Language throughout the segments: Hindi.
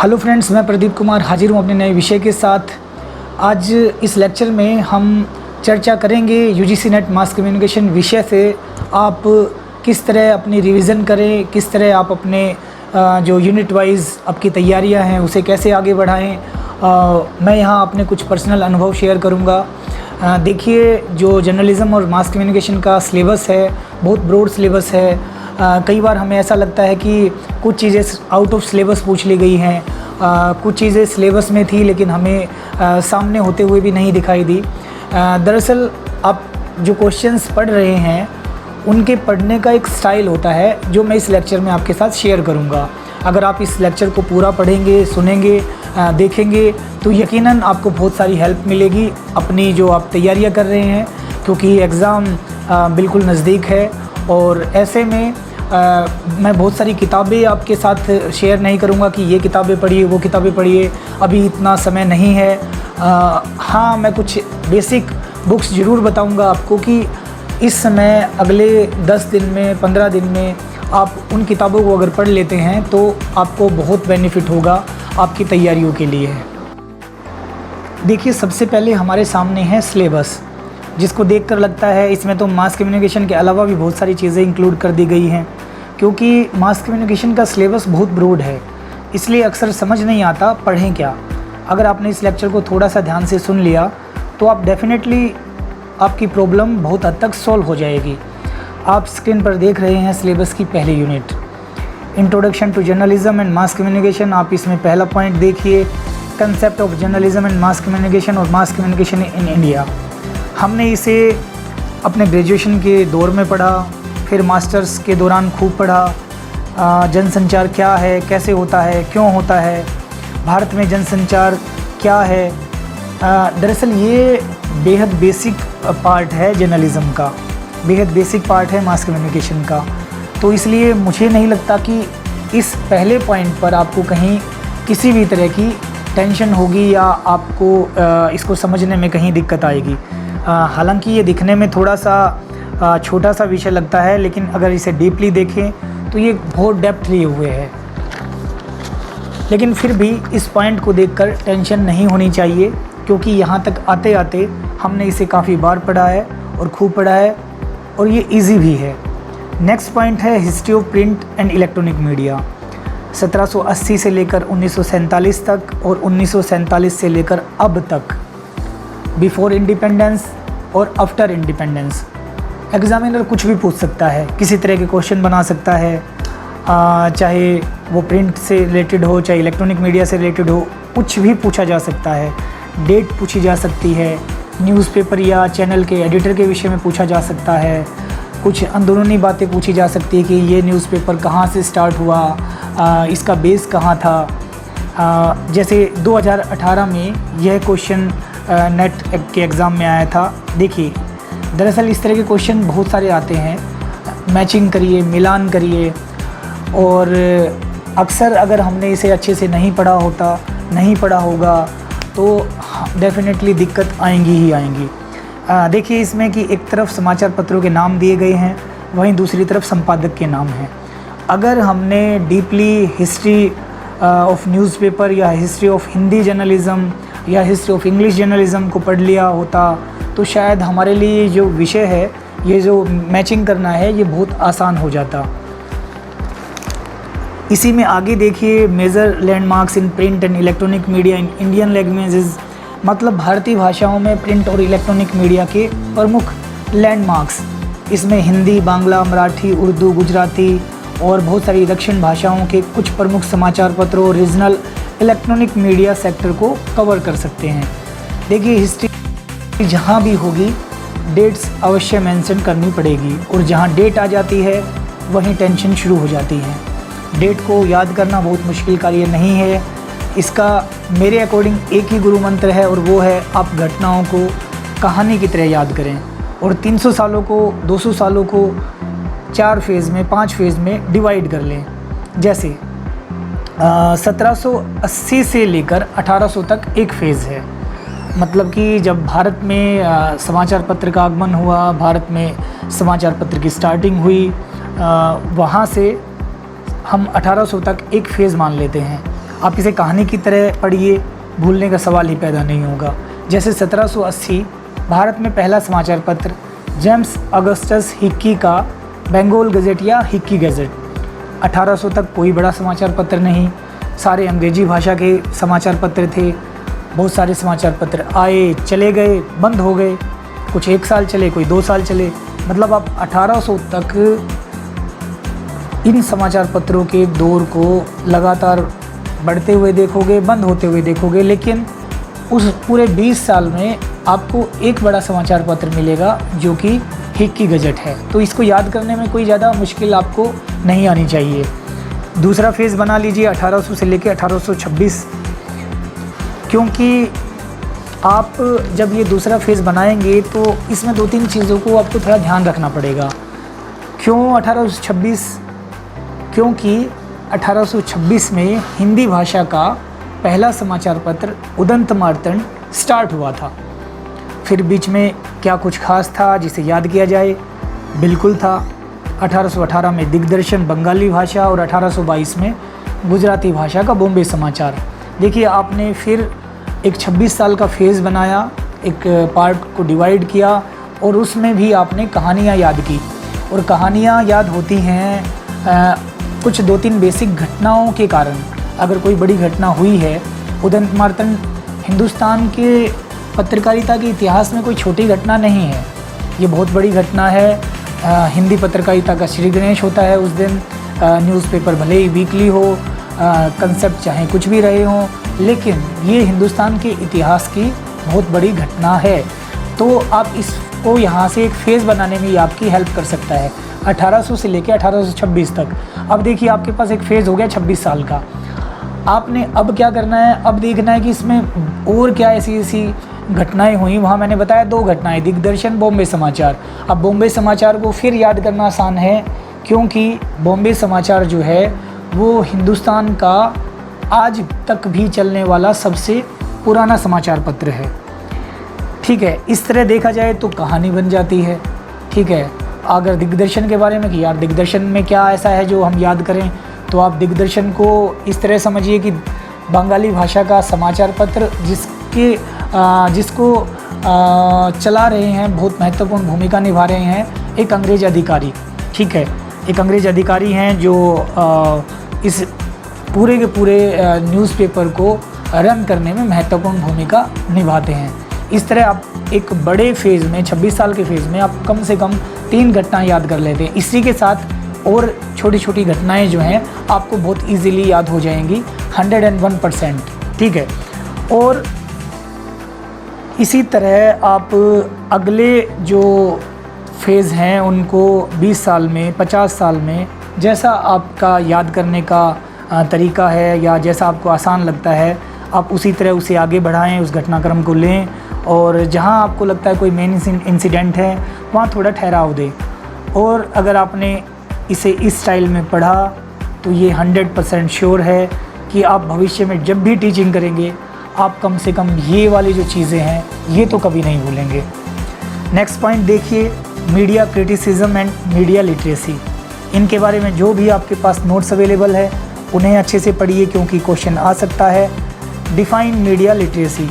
हेलो फ्रेंड्स, मैं प्रदीप कुमार हाजिर हूँ अपने नए विषय के साथ। आज इस लेक्चर में हम चर्चा करेंगे यूजीसी नेट मास कम्युनिकेशन विषय से आप किस तरह अपनी रिवीजन करें, किस तरह आप अपने जो यूनिट वाइज आपकी तैयारियां हैं उसे कैसे आगे बढ़ाएं। मैं यहाँ अपने कुछ पर्सनल अनुभव शेयर करूँगा। देखिए, जो जर्नलिज़म और मास कम्युनिकेशन का सिलेबस है बहुत ब्रॉड सिलेबस है। कई बार हमें ऐसा लगता है कि कुछ चीज़ें आउट ऑफ सिलेबस पूछ ली गई हैं, कुछ चीज़ें सिलेबस में थी लेकिन हमें सामने होते हुए भी नहीं दिखाई दी। दरअसल आप जो क्वेश्चंस पढ़ रहे हैं उनके पढ़ने का एक स्टाइल होता है जो मैं इस लेक्चर में आपके साथ शेयर करूंगा। अगर आप इस लेक्चर को पूरा पढ़ेंगे, सुनेंगे, देखेंगे तो यकीनन आपको बहुत सारी हेल्प मिलेगी अपनी जो आप तैयारियां कर रहे हैं, क्योंकि एग्ज़ाम बिल्कुल नज़दीक है। और ऐसे में मैं बहुत सारी किताबें आपके साथ शेयर नहीं करूंगा कि ये किताबें पढ़िए, वो किताबें पढ़िए, अभी इतना समय नहीं है। हाँ, मैं कुछ बेसिक बुक्स ज़रूर बताऊंगा आपको कि इस समय अगले 10 दिन में, 15 दिन में आप उन किताबों को अगर पढ़ लेते हैं तो आपको बहुत बेनिफिट होगा आपकी तैयारियों के लिए। देखिए, सबसे पहले हमारे सामने है सिलेबस, जिसको देखकर लगता है इसमें तो मास कम्युनिकेशन के अलावा भी बहुत सारी चीज़ें इंक्लूड कर दी गई हैं। क्योंकि मास कम्युनिकेशन का सिलेबस बहुत ब्रॉड है, इसलिए अक्सर समझ नहीं आता पढ़ें क्या। अगर आपने इस लेक्चर को थोड़ा सा ध्यान से सुन लिया तो आप डेफिनेटली आपकी प्रॉब्लम बहुत हद तक सॉल्व हो जाएगी। आप स्क्रीन पर देख रहे हैं सिलेबस की पहली unit, introduction to journalism and mass communication. आप इसमें पहला पॉइंट देखिए, concept of journalism and mass communication और मास कम्युनिकेशन इन इंडिया। हमने इसे अपने ग्रेजुएशन के दौर में पढ़ा, फिर मास्टर्स के दौरान खूब पढ़ा। जनसंचार क्या है, कैसे होता है, क्यों होता है, भारत में जनसंचार क्या है। दरअसल ये बेहद बेसिक पार्ट है जर्नलिज़म का, बेहद बेसिक पार्ट है मास कम्युनिकेशन का। तो इसलिए मुझे नहीं लगता कि इस पहले पॉइंट पर आपको कहीं किसी भी तरह की टेंशन होगी या आपको इसको समझने में कहीं दिक्कत आएगी। हालांकि ये दिखने में थोड़ा सा छोटा सा विषय लगता है, लेकिन अगर इसे डीपली देखें तो ये बहुत डेप्थ लिए हुए है। लेकिन फिर भी इस पॉइंट को देखकर टेंशन नहीं होनी चाहिए, क्योंकि यहाँ तक आते आते हमने इसे काफ़ी बार पढ़ा है और खूब पढ़ा है और ये इजी भी है। नेक्स्ट पॉइंट है history of print and electronic media, 1780 से लेकर 1947 तक और 1947 से लेकर अब तक, बिफोर इंडिपेंडेंस और आफ्टर इंडिपेंडेंस। एग्जामिनर कुछ भी पूछ सकता है, किसी तरह के क्वेश्चन बना सकता है, चाहे वो प्रिंट से रिलेटेड हो, चाहे इलेक्ट्रॉनिक मीडिया से रिलेटेड हो, कुछ भी पूछा जा सकता है। डेट पूछी जा सकती है, न्यूज़पेपर या चैनल के एडिटर के विषय में पूछा जा सकता है, कुछ अंदरूनी बातें पूछी जा सकती है कि ये न्यूज़पेपर कहाँ से स्टार्ट हुआ, इसका बेस कहाँ था। जैसे 2018 में यह क्वेश्चन नेट के एग्ज़ाम में आया था। देखिए, दरअसल इस तरह के क्वेश्चन बहुत सारे आते हैं, मैचिंग करिए, मिलान करिए, और अक्सर अगर हमने इसे अच्छे से नहीं पढ़ा होगा तो डेफिनेटली दिक्कत आएंगी ही आएंगी। देखिए, इसमें कि एक तरफ समाचार पत्रों के नाम दिए गए हैं, वहीं दूसरी तरफ संपादक के नाम हैं। अगर हमने डीपली हिस्ट्री ऑफ न्यूज़पेपर या हिस्ट्री ऑफ हिंदी जर्नलिज़म या हिस्ट्री ऑफ इंग्लिश जर्नलिज़म को पढ़ लिया होता तो शायद हमारे लिए जो विषय है, ये जो मैचिंग करना है, ये बहुत आसान हो जाता। इसी में आगे देखिए, major landmarks in print and electronic media in Indian languages, मतलब भारतीय भाषाओं में प्रिंट और इलेक्ट्रॉनिक मीडिया के प्रमुख लैंडमार्क्स। इसमें हिंदी, बांग्ला, मराठी, उर्दू, गुजराती और बहुत सारी दक्षिण भाषाओं के कुछ प्रमुख समाचार पत्रों, रीजनल इलेक्ट्रॉनिक मीडिया सेक्टर को कवर कर सकते हैं। देखिए, हिस्ट्री जहाँ भी होगी डेट्स अवश्य मेंशन करनी पड़ेगी, और जहाँ डेट आ जाती है वहीं टेंशन शुरू हो जाती है। डेट को याद करना बहुत मुश्किल कार्य नहीं है। इसका मेरे अकॉर्डिंग एक ही गुरु मंत्र है, और वो है आप घटनाओं को कहानी की तरह याद करें, और 300 सालों को, 200 सालों को 4 फेज़ में, 5 फेज़ में डिवाइड कर लें। जैसे 1780 से लेकर 1800 तक एक फ़ेज़ है, मतलब कि जब भारत में समाचार पत्र का आगमन हुआ, भारत में समाचार पत्र की स्टार्टिंग हुई, वहाँ से हम 1800 तक एक फ़ेज़ मान लेते हैं। आप इसे कहानी की तरह पढ़िए, भूलने का सवाल ही पैदा नहीं होगा। जैसे 1780 भारत में पहला समाचार पत्र जेम्स अगस्टस हिक्की का बंगाल गज़ेट या हिक्की गज़ेट। 1800 तक कोई बड़ा समाचार पत्र नहीं, सारे अंग्रेजी भाषा के समाचार पत्र थे। बहुत सारे समाचार पत्र आए चले गए, बंद हो गए, कुछ 1 साल चले, कोई 2 साल चले। मतलब आप 1800 तक इन समाचार पत्रों के दौर को लगातार बढ़ते हुए देखोगे, बंद होते हुए देखोगे, लेकिन उस पूरे 20 साल में आपको एक बड़ा समाचार पत्र मिलेगा जो कि हिक्की गज़ेट है। तो इसको याद करने में कोई ज़्यादा मुश्किल आपको नहीं आनी चाहिए। दूसरा फेज़ बना लीजिए 1800 से लेकर 1826, क्योंकि आप जब ये दूसरा फेज़ बनाएंगे तो इसमें 2-3 चीज़ों को आपको थोड़ा ध्यान रखना पड़ेगा। क्यों 1826? क्योंकि 1826 में हिंदी भाषा का पहला समाचार पत्र उदंत मार्तंड स्टार्ट हुआ था। फिर बीच में क्या कुछ खास था जिसे याद किया जाए? बिल्कुल था। 1818 में दिग्दर्शन बंगाली भाषा और 1822 में गुजराती भाषा का बॉम्बे समाचार। देखिए, आपने फिर एक 26 साल का फेज़ बनाया, एक पार्ट को डिवाइड किया और उसमें भी आपने कहानियाँ याद की। और कहानियाँ याद होती हैं कुछ 2-3 बेसिक घटनाओं के कारण। अगर कोई बड़ी घटना हुई है, उदंत मार्तंड हिंदुस्तान के पत्रकारिता के इतिहास में कोई छोटी घटना नहीं है, ये बहुत बड़ी घटना है। हिंदी पत्रकारिता का श्री गणेश होता है उस दिन। न्यूज़पेपर भले ही वीकली हो, कंसेप्ट चाहे कुछ भी रहे हों, लेकिन ये हिंदुस्तान के इतिहास की बहुत बड़ी घटना है। तो आप इसको यहाँ से एक फेज़ बनाने में ये आपकी हेल्प कर सकता है 1800 से लेकर 1826 तक। अब देखिए, आपके पास एक फ़ेज़ हो गया 26 साल का। आपने अब क्या करना है? अब देखना है कि इसमें और क्या ऐसी घटनाएं हुई। वहाँ मैंने बताया 2 घटनाएं, दिग्दर्शन, बॉम्बे समाचार। अब बॉम्बे समाचार को फिर याद करना आसान है, क्योंकि बॉम्बे समाचार जो है वो हिंदुस्तान का आज तक भी चलने वाला सबसे पुराना समाचार पत्र है। ठीक है, इस तरह देखा जाए तो कहानी बन जाती है। ठीक है, अगर दिग्दर्शन के बारे में कि यार दिग्दर्शन में क्या ऐसा है जो हम याद करें, तो आप दिग्दर्शन को इस तरह समझिए कि बंगाली भाषा का समाचार पत्र जिसको चला रहे हैं, बहुत महत्वपूर्ण भूमिका निभा रहे हैं एक अंग्रेज़ अधिकारी। ठीक है, एक अंग्रेज़ अधिकारी हैं जो इस पूरे के पूरे न्यूज़पेपर को रन करने में महत्वपूर्ण भूमिका निभाते हैं। इस तरह आप एक बड़े फेज़ में 26 साल के फेज़ में आप कम से कम 3 घटनाएँ याद कर लेते हैं। इसी के साथ और छोटी छोटी घटनाएँ जो हैं आपको बहुत ईजीली याद हो जाएंगी 101%। ठीक है, और इसी तरह आप अगले जो फेज़ हैं उनको 20 साल में, 50 साल में, जैसा आपका याद करने का तरीका है या जैसा आपको आसान लगता है, आप उसी तरह उसे आगे बढ़ाएं, उस घटनाक्रम को लें। और जहां आपको लगता है कोई मेन इंसिडेंट है वहां थोड़ा ठहराव दें। और अगर आपने इसे इस स्टाइल में पढ़ा तो ये 100% श्योर है कि आप भविष्य में जब भी टीचिंग करेंगे आप कम से कम ये वाली जो चीज़ें हैं ये तो कभी नहीं भूलेंगे। नेक्स्ट पॉइंट देखिए, media criticism and media literacy. इनके बारे में जो भी आपके पास नोट्स अवेलेबल है उन्हें अच्छे से पढ़िए, क्योंकि क्वेश्चन आ सकता है। डिफ़ाइन मीडिया लिटरेसी,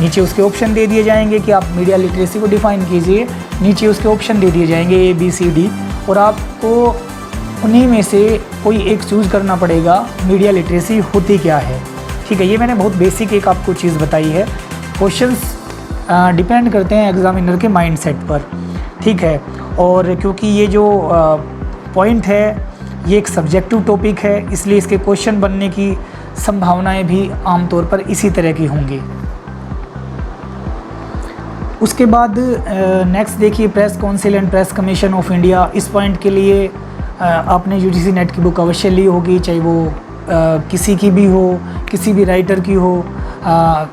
नीचे उसके ऑप्शन दे दिए जाएंगे कि आप मीडिया लिटरेसी को डिफ़ाइन कीजिए। नीचे उसके ऑप्शन दे दिए जाएंगे ABCD, और आपको उन्हीं में से कोई एक चूज़ करना पड़ेगा मीडिया लिटरेसी होती क्या है। ठीक है, ये मैंने बहुत बेसिक एक आपको चीज़ बताई है। क्वेश्चंस डिपेंड करते हैं एग्जामिनर के माइंडसेट पर। ठीक है, और क्योंकि ये जो पॉइंट है ये एक सब्जेक्टिव टॉपिक है, इसलिए इसके क्वेश्चन बनने की संभावनाएं भी आमतौर पर इसी तरह की होंगी। उसके बाद नेक्स्ट देखिए, press council and press commission of India. इस पॉइंट के लिए आपने UGC नेट की बुक अवश्य ली होगी, चाहे वो किसी की भी हो, किसी भी राइटर की हो।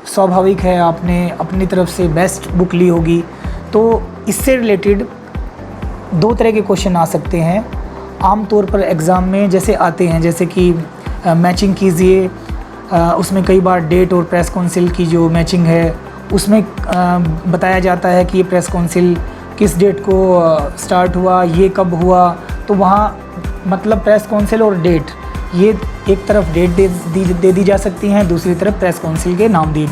स्वाभाविक है आपने अपनी तरफ से बेस्ट बुक ली होगी। तो इससे रिलेटेड 2 तरह के क्वेश्चन आ सकते हैं आमतौर पर एग्ज़ाम में, जैसे आते हैं, जैसे कि मैचिंग कीजिए। उसमें कई बार डेट और प्रेस काउंसिल की जो मैचिंग है उसमें बताया जाता है कि ये प्रेस काउंसिल किस डेट को स्टार्ट हुआ, ये कब हुआ। तो वहाँ मतलब प्रेस काउंसिल और डेट ये एक तरफ डेट दे दी जा सकती हैं, दूसरी तरफ प्रेस काउंसिल के नाम दे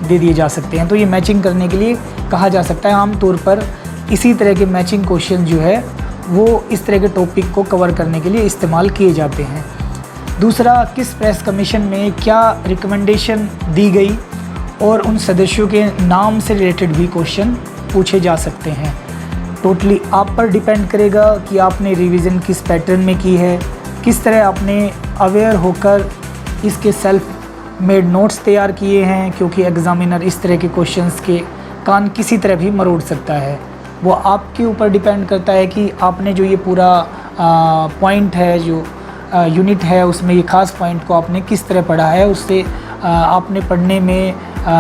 दिए जा सकते हैं। तो ये मैचिंग करने के लिए कहा जा सकता है। आमतौर पर इसी तरह के मैचिंग क्वेश्चन जो है वो इस तरह के टॉपिक को कवर करने के लिए इस्तेमाल किए जाते हैं। दूसरा, किस प्रेस कमीशन में क्या रिकमेंडेशन दी गई, और उन सदस्यों के नाम से रिलेटेड भी क्वेश्चन पूछे जा सकते हैं। टोटली आप पर डिपेंड करेगा कि आपने रिवीजन किस पैटर्न में की है, किस तरह आपने अवेयर होकर इसके सेल्फ मेड नोट्स तैयार किए हैं, क्योंकि एग्ज़ामिनर इस तरह के क्वेश्चंस के कान किसी तरह भी मरोड़ सकता है। वो आपके ऊपर डिपेंड करता है कि आपने जो ये पूरा पॉइंट है, जो यूनिट है, उसमें ये ख़ास पॉइंट को आपने किस तरह पढ़ा है, उससे आपने पढ़ने में,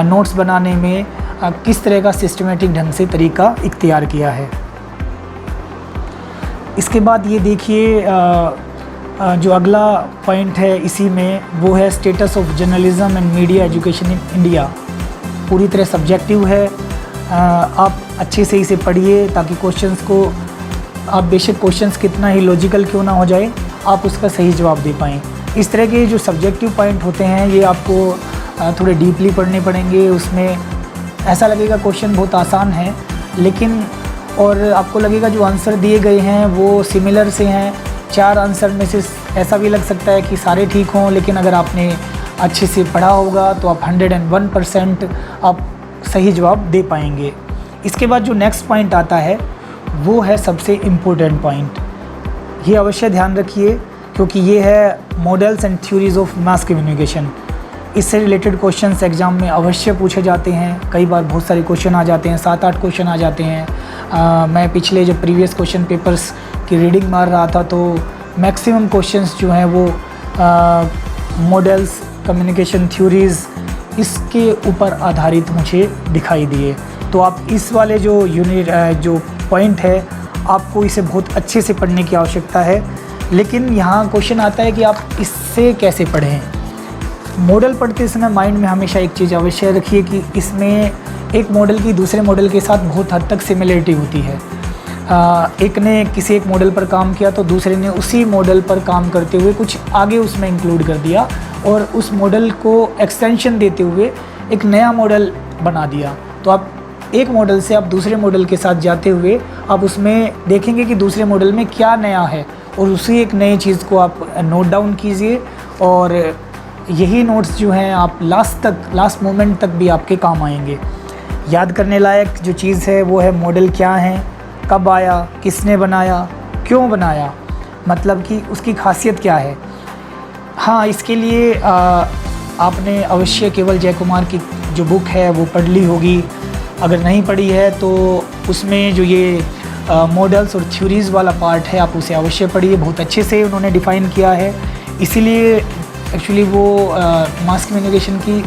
नोट्स बनाने में किस तरह का सिस्टमेटिक ढंग से तरीका इख्तियार किया है। इसके बाद ये देखिए जो अगला पॉइंट है इसी में, वो है status of journalism and media education in India. पूरी तरह सब्जेक्टिव है। आप अच्छे से इसे पढ़िए ताकि क्वेश्चंस को, आप बेशक क्वेश्चंस कितना ही लॉजिकल क्यों ना हो जाए, आप उसका सही जवाब दे पाएँ। इस तरह के जो सब्जेक्टिव पॉइंट होते हैं ये आपको थोड़े डीपली पढ़ने पड़ेंगे। उसमें ऐसा लगेगा क्वेश्चन बहुत आसान है, लेकिन और आपको लगेगा जो आंसर दिए गए हैं वो सिमिलर से हैं। 4 आंसर में से ऐसा भी लग सकता है कि सारे ठीक हों, लेकिन अगर आपने अच्छे से पढ़ा होगा तो आप 101% आप सही जवाब दे पाएंगे। इसके बाद जो नेक्स्ट पॉइंट आता है वो है सबसे इम्पोर्टेंट पॉइंट। ये अवश्य ध्यान रखिए, क्योंकि ये है models and theories of mass communication. इससे रिलेटेड क्वेश्चंस एग्ज़ाम में अवश्य पूछे जाते हैं। कई बार बहुत सारे क्वेश्चन आ जाते हैं, 7-8 क्वेश्चन आ जाते हैं। मैं पिछले जब प्रीवियस क्वेश्चन पेपर्स की रीडिंग मार रहा था तो मैक्सिमम क्वेश्चंस जो हैं वो मॉडल्स, कम्युनिकेशन थ्योरीज़, इसके ऊपर आधारित मुझे दिखाई दिए। तो आप इस वाले जो यूनिट जो पॉइंट है, आपको इसे बहुत अच्छे से पढ़ने की आवश्यकता है। लेकिन यहाँ क्वेश्चन आता है कि आप इससे कैसे पढ़ें। मॉडल पढ़ते समय माइंड में हमेशा एक चीज़ अवश्य रखिए कि इसमें एक मॉडल की दूसरे मॉडल के साथ बहुत हद तक सिमिलरिटी होती है। एक ने किसी एक मॉडल पर काम किया तो दूसरे ने उसी मॉडल पर काम करते हुए कुछ आगे उसमें इंक्लूड कर दिया और उस मॉडल को एक्सटेंशन देते हुए एक नया मॉडल बना दिया। तो आप एक मॉडल से आप दूसरे मॉडल के साथ जाते हुए आप उसमें देखेंगे कि दूसरे मॉडल में क्या नया है, और उसी एक नई चीज़ को आप नोट डाउन कीजिए। और यही नोट्स जो हैं आप लास्ट मोमेंट तक भी आपके काम आएंगे। याद करने लायक जो चीज़ है वो है मॉडल क्या है, कब आया, किसने बनाया, क्यों बनाया, मतलब कि उसकी खासियत क्या है। हाँ, इसके लिए आपने अवश्य केवल जयकुमार की जो बुक है वो पढ़ ली होगी। अगर नहीं पढ़ी है तो उसमें जो ये मॉडल्स और थ्योरीज़ वाला पार्ट है आप उसे अवश्य पढ़िए। बहुत अच्छे से उन्होंने डिफ़ाइन किया है, इसीलिए एक्चुअली वो मास कम्युनिकेशन की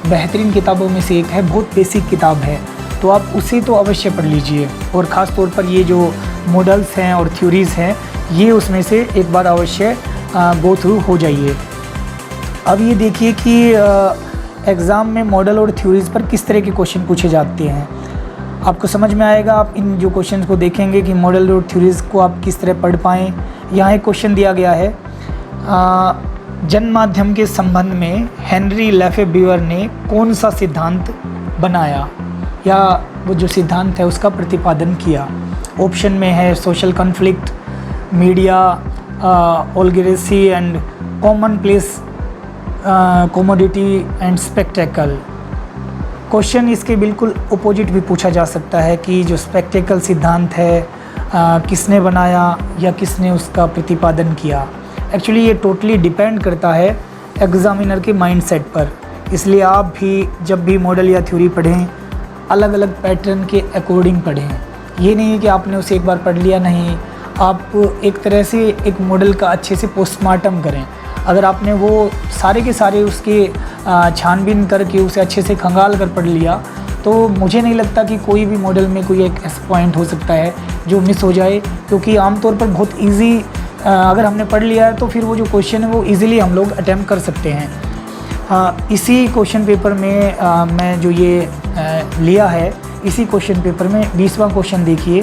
बेहतरीन किताबों में से एक है। बहुत बेसिक किताब है, तो आप उसे तो अवश्य पढ़ लीजिए। और ख़ास तौर पर ये जो मॉडल्स हैं और थ्योरीज़ हैं ये उसमें से एक बार अवश्य गो थ्रू हो जाइए। अब ये देखिए कि एग्ज़ाम में मॉडल और थ्योरीज़ पर किस तरह के क्वेश्चन पूछे जाते हैं। आपको समझ में आएगा, आप इन जो क्वेश्चन को देखेंगे कि मॉडल और थ्योरीज़ को आप किस तरह पढ़ पाएँ। यहाँ एक क्वेश्चन दिया गया है, जनमाध्यम के संबंध में हेनरी लेफेब्यूअर ने कौन सा सिद्धांत बनाया या वो जो सिद्धांत है उसका प्रतिपादन किया। ऑप्शन में है social conflict, media, oligarchy and common place, commodity and spectacle. Question इसके बिल्कुल अपोजिट भी पूछा जा सकता है कि जो स्पेक्टेकल सिद्धांत है किसने बनाया या किसने उसका प्रतिपादन किया। एक्चुअली ये टोटली डिपेंड करता है एग्ज़ामिनर के माइंडसेट पर। इसलिए आप भी जब भी मॉडल या थ्योरी पढ़ें अलग अलग पैटर्न के अकॉर्डिंग पढ़ें। ये नहीं है कि आपने उसे एक बार पढ़ लिया, नहीं, आप एक तरह से एक मॉडल का अच्छे से पोस्टमार्टम करें। अगर आपने वो सारे के सारे उसके छानबीन करके उसे अच्छे से खंगाल कर पढ़ लिया तो मुझे नहीं लगता कि कोई भी मॉडल में कोई एक ऐसा पॉइंट हो सकता है जो मिस हो जाए, क्योंकि आमतौर पर बहुत ईजी अगर हमने पढ़ लिया है तो फिर वो जो क्वेश्चन है वो इजीली हम लोग अटैम्प्ट कर सकते हैं। इसी क्वेश्चन पेपर में मैं जो ये लिया है, इसी क्वेश्चन पेपर में 20वां क्वेश्चन देखिए।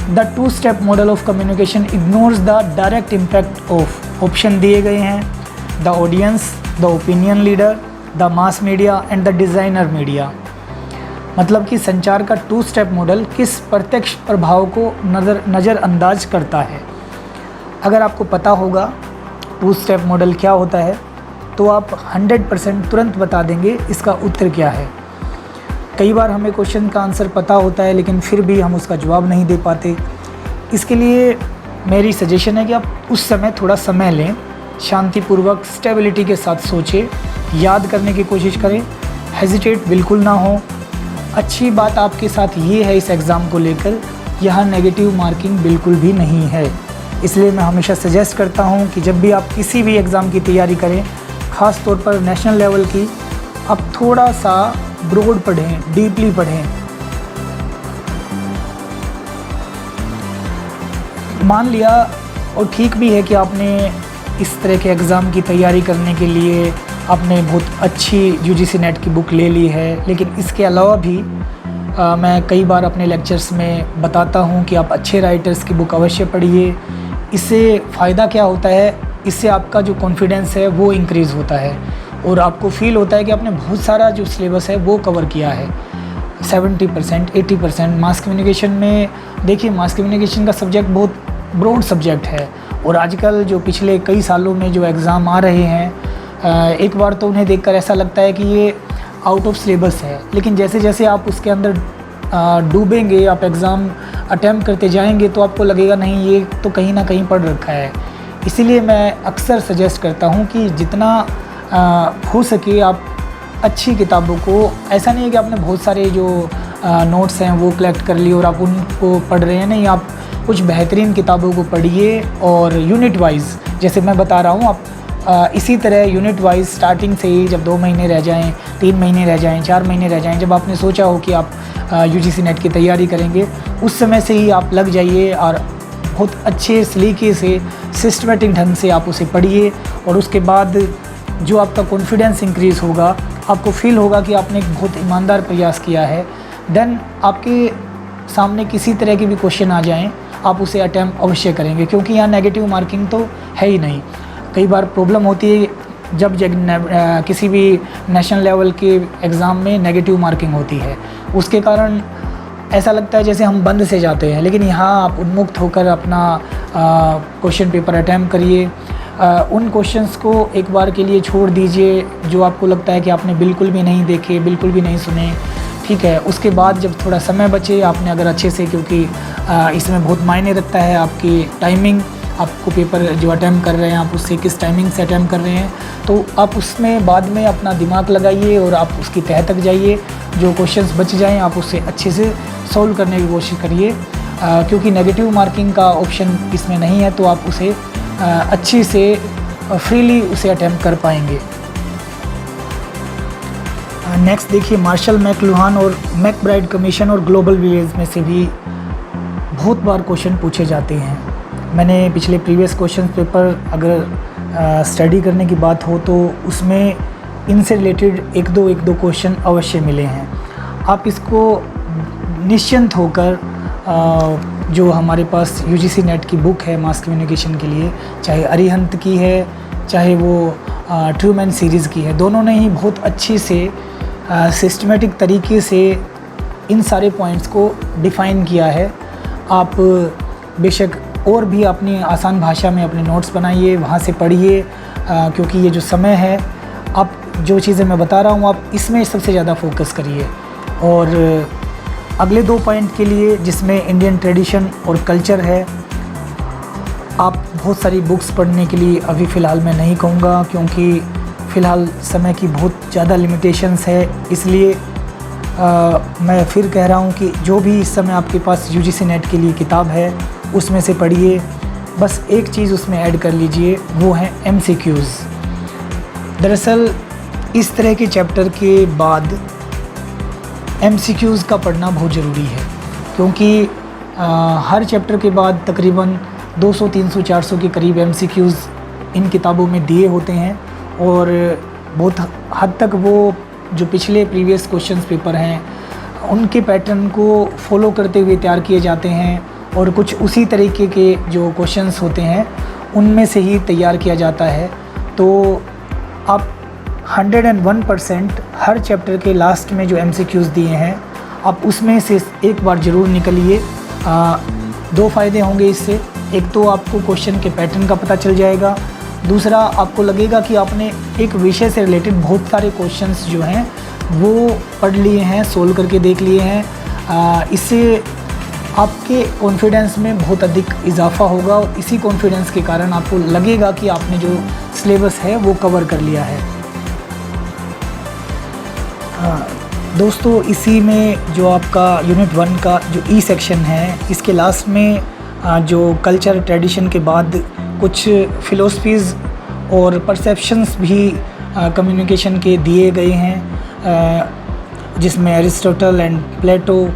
The 2 step model of communication ignores the direct impact of. Option दिए गए हैं the audience, the opinion leader, the mass media and the designer media. मतलब कि संचार का 2 स्टेप मॉडल किस प्रत्यक्ष प्रभाव को नज़रअंदाज करता है। अगर आपको पता होगा 2 स्टेप मॉडल क्या होता है तो आप 100% तुरंत बता देंगे इसका उत्तर क्या है। कई बार हमें क्वेश्चन का आंसर पता होता है लेकिन फिर भी हम उसका जवाब नहीं दे पाते। इसके लिए मेरी सजेशन है कि आप उस समय थोड़ा समय लें, शांतिपूर्वक स्टेबिलिटी के साथ सोचें, याद करने की कोशिश करें, हेजिटेट बिल्कुल ना हो। अच्छी बात आपके साथ ये है इस एग्ज़ाम को लेकर, यहाँ नेगेटिव मार्किंग बिल्कुल भी नहीं है। इसलिए मैं हमेशा सजेस्ट करता हूँ कि जब भी आप किसी भी एग्ज़ाम की तैयारी करें, ख़ास तौर पर नेशनल लेवल की, आप थोड़ा सा ब्रॉड पढ़ें, डीपली पढ़ें। मान लिया और ठीक भी है कि आपने इस तरह के एग्ज़ाम की तैयारी करने के लिए आपने बहुत अच्छी यूजीसी नेट की बुक ले ली है, लेकिन इसके अलावा भी मैं कई बार अपने लेक्चर्स में बताता हूँ कि आप अच्छे राइटर्स की बुक अवश्य पढ़िए। इससे फ़ायदा क्या होता है, इससे आपका जो कॉन्फिडेंस है वो इंक्रीज़ होता है और आपको फ़ील होता है कि आपने बहुत सारा जो सिलेबस है वो कवर किया है। 70%, 80% मास कम्युनिकेशन में देखिए, मास कम्युनिकेशन का सब्जेक्ट बहुत ब्रॉड सब्जेक्ट है और आजकल जो पिछले कई सालों में जो एग्ज़ाम आ रहे हैं, एक बार तो उन्हें देखकर ऐसा लगता है कि ये आउट ऑफ सिलेबस है, लेकिन जैसे जैसे आप उसके अंदर डूबेंगे, आप एग्ज़ाम अटैम्प्ट करते जाएंगे तो आपको लगेगा नहीं ये तो कहीं ना कहीं पढ़ रखा है। इसीलिए मैं अक्सर सजेस्ट करता हूँ कि जितना हो सके आप अच्छी किताबों को, ऐसा नहीं है कि आपने बहुत सारे जो नोट्स हैं वो कलेक्ट कर लिए और आप उनको पढ़ रहे हैं, नहीं, आप कुछ बेहतरीन किताबों को पढ़िए और यूनिट वाइज, जैसे मैं बता रहा हूँ, आप इसी तरह यूनिट वाइज स्टार्टिंग से ही, जब 2 महीने रह जाएं, 3 महीने रह जाएं, 4 महीने रह जाएं, जब आपने सोचा हो कि आप यूजीसी नेट की तैयारी करेंगे, उस समय से ही आप लग जाइए और बहुत अच्छे सलीके से, सिस्टमेटिक ढंग से आप उसे पढ़िए। और उसके बाद जो आपका कॉन्फिडेंस इंक्रीज़ होगा, आपको फील होगा कि आपने एक बहुत ईमानदार प्रयास किया है, देन आपके सामने किसी तरह के भी क्वेश्चन आ जाएँ, आप उसे अटैम्प्ट अवश्य करेंगे, क्योंकि यहाँ नेगेटिव मार्किंग तो है ही नहीं। कई बार प्रॉब्लम होती है जब किसी भी नेशनल लेवल के एग्ज़ाम में नेगेटिव मार्किंग होती है, उसके कारण ऐसा लगता है जैसे हम बंद से जाते हैं, लेकिन यहाँ आप उन्मुक्त होकर अपना क्वेश्चन पेपर अटैम्प्ट करिए। उन क्वेश्चंस को एक बार के लिए छोड़ दीजिए जो आपको लगता है कि आपने बिल्कुल भी नहीं देखे, बिल्कुल भी नहीं सुने, ठीक है। उसके बाद जब थोड़ा समय बचे, आपने अगर अच्छे से, क्योंकि इसमें बहुत मायने रखता है आपकी टाइमिंग, आपको पेपर जो अटैम्प्ट कर रहे हैं आप उससे किस टाइमिंग से अटैम्प्ट कर रहे हैं, तो आप उसमें बाद में अपना दिमाग लगाइए और आप उसकी तह तक जाइए। जो क्वेश्चंस बच जाएं आप उससे अच्छे से सॉल्व करने की कोशिश करिए, क्योंकि नेगेटिव मार्किंग का ऑप्शन इसमें नहीं है, तो आप उसे अच्छी से फ्रीली उसे अटैम्प्ट कर पाएंगे। नेक्स्ट देखिए, मार्शल मैकलुहान और मैकब्राइड कमीशन और ग्लोबल विलेज में से भी बहुत बार क्वेश्चन पूछे जाते हैं। मैंने पिछले प्रीवियस क्वेश्चन पेपर अगर स्टडी करने की बात हो तो उसमें इनसे रिलेटेड एक दो क्वेश्चन अवश्य मिले हैं। आप इसको निश्चिंत होकर जो हमारे पास यूजीसी नेट की बुक है मास कम्युनिकेशन के लिए, चाहे अरिहंत की है, चाहे वो ट्रूमैन सीरीज़ की है, दोनों ने ही बहुत अच्छी से सिस्टमेटिक तरीके से इन सारे पॉइंट्स को डिफ़ाइन किया है। आप बेशक और भी अपनी आसान भाषा में अपने नोट्स बनाइए, वहाँ से पढ़िए, क्योंकि ये जो समय है, आप जो चीज़ें मैं बता रहा हूँ आप इसमें सबसे ज़्यादा फोकस करिए। और अगले 2 पॉइंट के लिए, जिसमें इंडियन ट्रेडिशन और कल्चर है, आप बहुत सारी बुक्स पढ़ने के लिए अभी फ़िलहाल मैं नहीं कहूँगा, क्योंकि फ़िलहाल समय की बहुत ज़्यादा लिमिटेशंस है। इसलिए मैं फिर कह रहा हूँ कि जो भी इस समय आपके पास यूजीसी नेट के लिए किताब है उसमें से पढ़िए। बस एक चीज़ उसमें ऐड कर लीजिए, वो है MCQs। दरअसल इस तरह के चैप्टर के बाद MCQs का पढ़ना बहुत ज़रूरी है, क्योंकि हर चैप्टर के बाद तकरीबन 200, 300, 400 के करीब MCQs इन किताबों में दिए होते हैं और बहुत हद तक वो जो पिछले प्रीवियस क्वेश्चंस पेपर हैं उनके पैटर्न को फॉलो करते हुए तैयार किए जाते हैं और कुछ उसी तरीके के जो क्वेश्चंस होते हैं उनमें से ही तैयार किया जाता है। तो आप 101% हर चैप्टर के लास्ट में जो MCQs दिए हैं आप उसमें से एक बार ज़रूर निकलिए। 2 फ़ायदे होंगे इससे। एक तो आपको क्वेश्चन के पैटर्न का पता चल जाएगा, दूसरा आपको लगेगा कि आपने एक विषय से रिलेटेड बहुत सारे क्वेश्चंस जो हैं वो पढ़ लिए हैं, सोल्व करके देख लिए हैं। इससे आपके कॉन्फिडेंस में बहुत अधिक इजाफा होगा और इसी कॉन्फिडेंस के कारण आपको लगेगा कि आपने जो सिलेबस है वो कवर कर लिया है। दोस्तों, इसी में जो आपका यूनिट 1 का जो ई सेक्शन है, इसके लास्ट में जो कल्चर ट्रेडिशन के बाद कुछ फ़िलोसफीज़ और परसेप्शंस भी कम्युनिकेशन के दिए गए हैं, जिसमें Aristotle and Plato,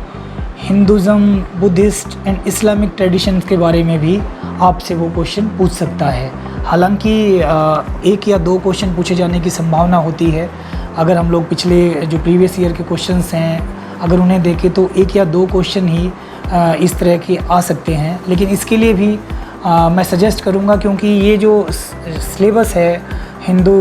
Hinduism, Buddhist and Islamic tradition के बारे में भी आपसे वो क्वेश्चन पूछ सकता है। हालांकि 1 या 2 क्वेश्चन पूछे जाने की संभावना होती है। अगर हम लोग पिछले जो प्रीवियस ईयर के क्वेश्चंस हैं अगर उन्हें देखें तो 1 या 2 क्वेश्चन ही इस तरह के आ सकते हैं। लेकिन इसके लिए भी मैं सजेस्ट करूंगा, क्योंकि ये जो सिलेबस है Hindu,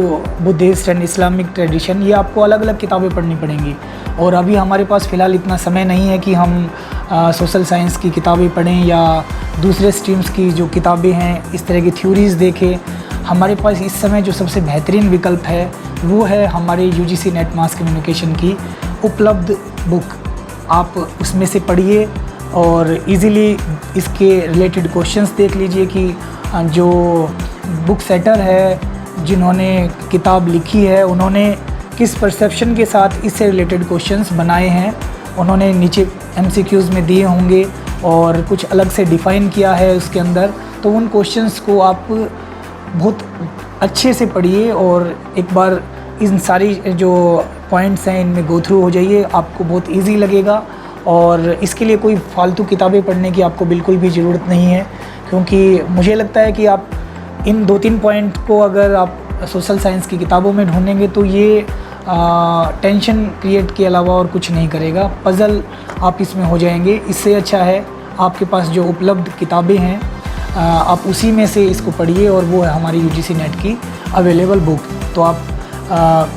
Buddhist and Islamic tradition, ये आपको अलग अलग किताबें पढ़नी पड़ेंगी और अभी हमारे पास फ़िलहाल इतना समय नहीं है कि हम सोशल साइंस की किताबें पढ़ें या दूसरे स्ट्रीम्स की जो किताबें हैं इस तरह की थ्योरीज़ देखें। हमारे पास इस समय जो सबसे बेहतरीन विकल्प है वो है हमारे UGC नेट मास कम्युनिकेशन की उपलब्ध बुक। आप उसमें से पढ़िए और इजीली इसके रिलेटेड क्वेश्चंस देख लीजिए कि जो बुक सेटर है, जिन्होंने किताब लिखी है, उन्होंने किस परसेप्शन के साथ इससे रिलेटेड क्वेश्चंस बनाए हैं। उन्होंने नीचे MCQs में दिए होंगे और कुछ अलग से डिफ़ाइन किया है उसके अंदर। तो उन क्वेश्चंस को आप बहुत अच्छे से पढ़िए और एक बार इन सारी जो पॉइंट्स हैं इनमें गो थ्रू हो जाइए, आपको बहुत इजी लगेगा। और इसके लिए कोई फालतू किताबें पढ़ने की आपको बिल्कुल भी ज़रूरत नहीं है, क्योंकि मुझे लगता है कि आप इन 2-3 पॉइंट को अगर आप सोशल साइंस की किताबों में ढूंढेंगे तो ये टेंशन क्रिएट के अलावा और कुछ नहीं करेगा। पज़ल आप इसमें हो जाएंगे। इससे अच्छा है आपके पास जो उपलब्ध किताबें हैं आप उसी में से इसको पढ़िए और वो है हमारी UGC नेट की अवेलेबल बुक। तो आप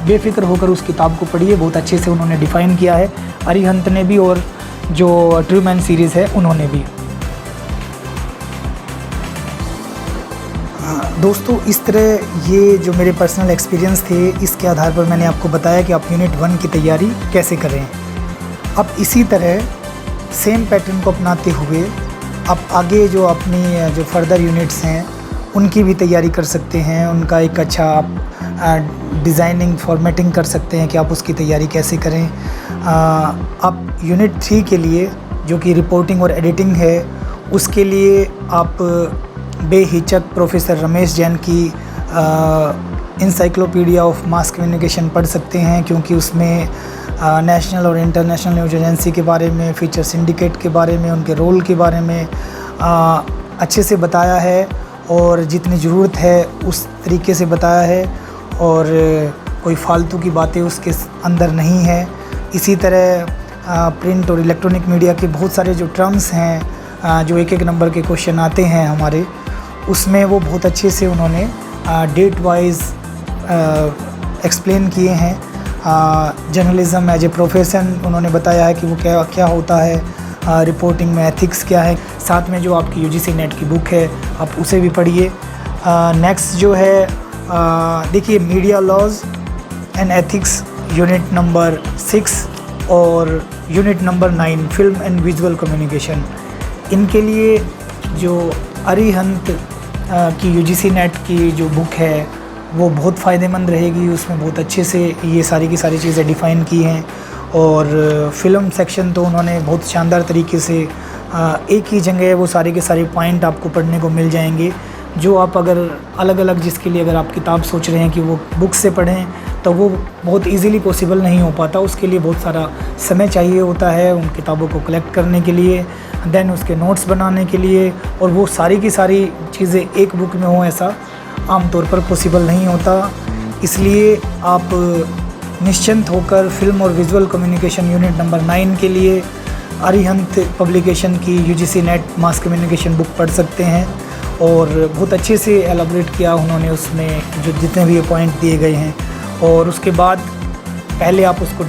बेफिक्र होकर उस किताब को पढ़िए, बहुत अच्छे से उन्होंने डिफ़ाइन किया है, अरिहंत ने भी और जो ट्रूमैन सीरीज़ है उन्होंने भी। दोस्तों, इस तरह ये जो मेरे पर्सनल एक्सपीरियंस थे, इसके आधार पर मैंने आपको बताया कि आप यूनिट 1 की तैयारी कैसे करें। अब इसी तरह सेम पैटर्न को अपनाते हुए आप आगे जो अपनी जो फर्दर यूनिट्स हैं उनकी भी तैयारी कर सकते हैं। उनका एक अच्छा आप डिज़ाइनिंग फॉर्मेटिंग कर सकते हैं कि आप उसकी तैयारी कैसे करें। आप यूनिट 3 के लिए जो कि रिपोर्टिंग और एडिटिंग है, उसके लिए आप बेहिचक प्रोफेसर रमेश जैन की इंसाइक्लोपीडिया ऑफ मास कम्युनिकेशन पढ़ सकते हैं, क्योंकि उसमें नेशनल और इंटरनेशनल न्यूज एजेंसी के बारे में, फीचर सिंडिकेट के बारे में, उनके रोल के बारे में अच्छे से बताया है और जितनी ज़रूरत है उस तरीके से बताया है और कोई फालतू की बातें उसके अंदर नहीं है। इसी तरह प्रिंट और इलेक्ट्रॉनिक मीडिया के बहुत सारे जो टर्म्स हैं जो 1-1 नंबर के क्वेश्चन आते हैं हमारे, उसमें वो बहुत अच्छे से उन्होंने डेट वाइज एक्सप्लेन किए हैं। जर्नलिज़म एज ए प्रोफेशन उन्होंने बताया है कि वो क्या क्या होता है, रिपोर्टिंग में एथिक्स क्या है। साथ में जो आपकी UGC नेट की बुक है आप उसे भी पढ़िए। नेक्स्ट जो है देखिए, media laws and ethics unit number 6 और unit number 9 film and visual communication, इनके लिए जो अरिहंत की UGC नेट की जो बुक है वो बहुत फ़ायदेमंद रहेगी। उसमें बहुत अच्छे से ये सारी की सारी चीज़ें डिफ़ाइन की हैं और फ़िल्म सेक्शन तो उन्होंने बहुत शानदार तरीके से एक ही जगह वो सारे के सारे पॉइंट आपको पढ़ने को मिल जाएंगे, जो आप अगर अलग अलग जिसके लिए अगर आप किताब सोच रहे हैं कि वो बुक से पढ़ें तो वो बहुत इजीली पॉसिबल नहीं हो पाता। उसके लिए बहुत सारा समय चाहिए होता है उन किताबों को कलेक्ट करने के लिए, देन उसके नोट्स बनाने के लिए, और वो सारी की सारी चीज़ें एक बुक में हो ऐसा आमतौर पर पॉसिबल नहीं होता। इसलिए आप निश्चिंत होकर फिल्म और विजुअल कम्युनिकेशन यूनिट नंबर 9 के लिए अरिहंत पब्लिकेशन की UGC net mass communication book पढ़ सकते हैं और बहुत अच्छे से एलाबोरेट किया उन्होंने उसमें जो जितने भी पॉइंट दिए गए हैं। और उसके बाद पहले आप उसको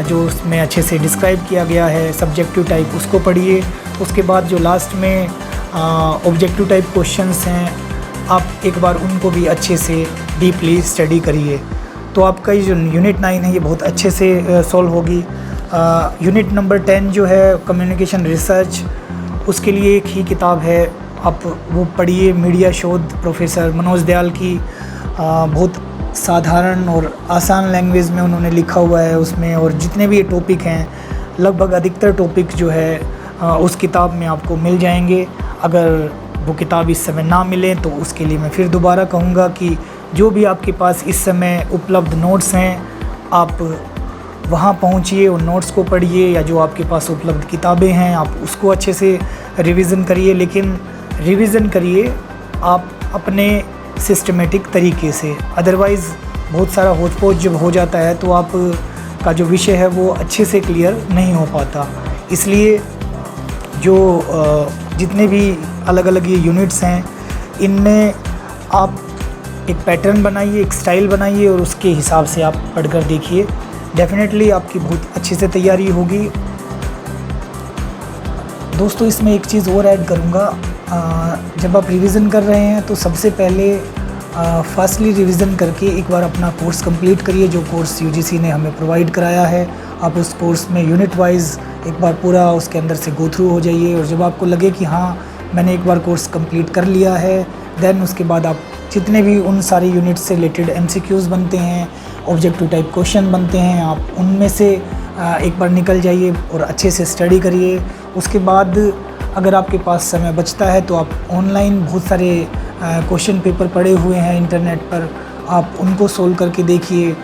जो उसमें अच्छे से डिस्क्राइब किया गया है सब्जेक्टिव टाइप, उसको पढ़िए। उसके बाद जो लास्ट में ऑब्जेक्टिव टाइप क्वेश्चंस हैं, आप एक बार उनको भी अच्छे से डीपली स्टडी करिए। तो आपका ये जो यूनिट 9 है ये बहुत अच्छे से सॉल्व होगी। यूनिट नंबर 10 जो है कम्युनिकेशन रिसर्च, उसके लिए एक ही किताब है, आप वो पढ़िए। मीडिया शोध प्रोफेसर मनोज दयाल की, बहुत साधारण और आसान लैंग्वेज में उन्होंने लिखा हुआ है उसमें। और जितने भी ये टॉपिक हैं, लगभग अधिकतर टॉपिक जो है उस किताब में आपको मिल जाएंगे। अगर वो किताब इस समय ना मिले तो उसके लिए मैं फिर दोबारा कहूँगा कि जो भी आपके पास इस समय उपलब्ध नोट्स हैं, आप वहाँ पहुँचिए, उन नोट्स को पढ़िए, या जो आपके पास उपलब्ध किताबें हैं आप उसको अच्छे से रिवीजन करिए। लेकिन रिवीजन करिए आप अपने सिस्टमेटिक तरीके से, अदरवाइज़ बहुत सारा होच-पोच जब हो जाता है तो आप का जो विषय है वो अच्छे से क्लियर नहीं हो पाता। इसलिए जो जितने भी अलग अलग ये यूनिट्स हैं, इनमें आप एक पैटर्न बनाइए, एक स्टाइल बनाइए और उसके हिसाब से आप पढ़कर देखिए। डेफिनेटली आपकी बहुत अच्छे से तैयारी होगी। दोस्तों इसमें एक चीज़ और ऐड करूँगा, जब आप रिवीज़न कर रहे हैं तो सबसे पहले फास्टली रिवीज़न करके एक बार अपना कोर्स कंप्लीट करिए। जो कोर्स यूजीसी ने हमें प्रोवाइड कराया है, आप उस कोर्स में यूनिट वाइज एक बार पूरा उसके अंदर से गो थ्रू हो जाइए। और जब आपको लगे कि हाँ मैंने एक बार कोर्स कंप्लीट कर लिया है, देन उसके बाद आप जितने भी उन सारी यूनिट से रिलेटेड MCQs बनते हैं, ऑब्जेक्टिव टाइप क्वेश्चन बनते हैं, आप उनमें से एक बार निकल जाइए और अच्छे से स्टडी करिए। उसके बाद अगर आपके पास समय बचता है तो आप ऑनलाइन बहुत सारे क्वेश्चन पेपर पड़े हुए हैं इंटरनेट पर, आप उनको सोल्व करके देखिए।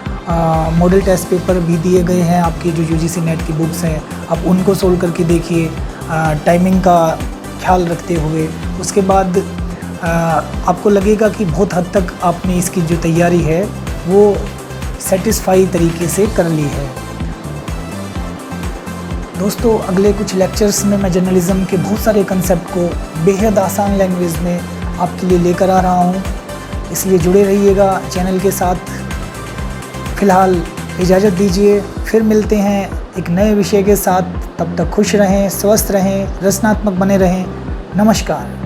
मॉडल टेस्ट पेपर भी दिए गए हैं आपकी जो यूजीसी नेट की बुक्स हैं, आप उनको सोल्व करके देखिए, टाइमिंग का ख्याल रखते हुए। उसके बाद आपको लगेगा कि बहुत हद तक आपने इसकी जो तैयारी है वो सेटिस्फाई तरीके से कर ली है। दोस्तों अगले कुछ लेक्चर्स में मैं जर्नलिज़्म के बहुत सारे कंसेप्ट को बेहद आसान लैंग्वेज में आपके लिए लेकर आ रहा हूँ, इसलिए जुड़े रहिएगा चैनल के साथ। फ़िलहाल इजाज़त दीजिए, फिर मिलते हैं एक नए विषय के साथ। तब तक खुश रहें, स्वस्थ रहें, रचनात्मक बने रहें। नमस्कार।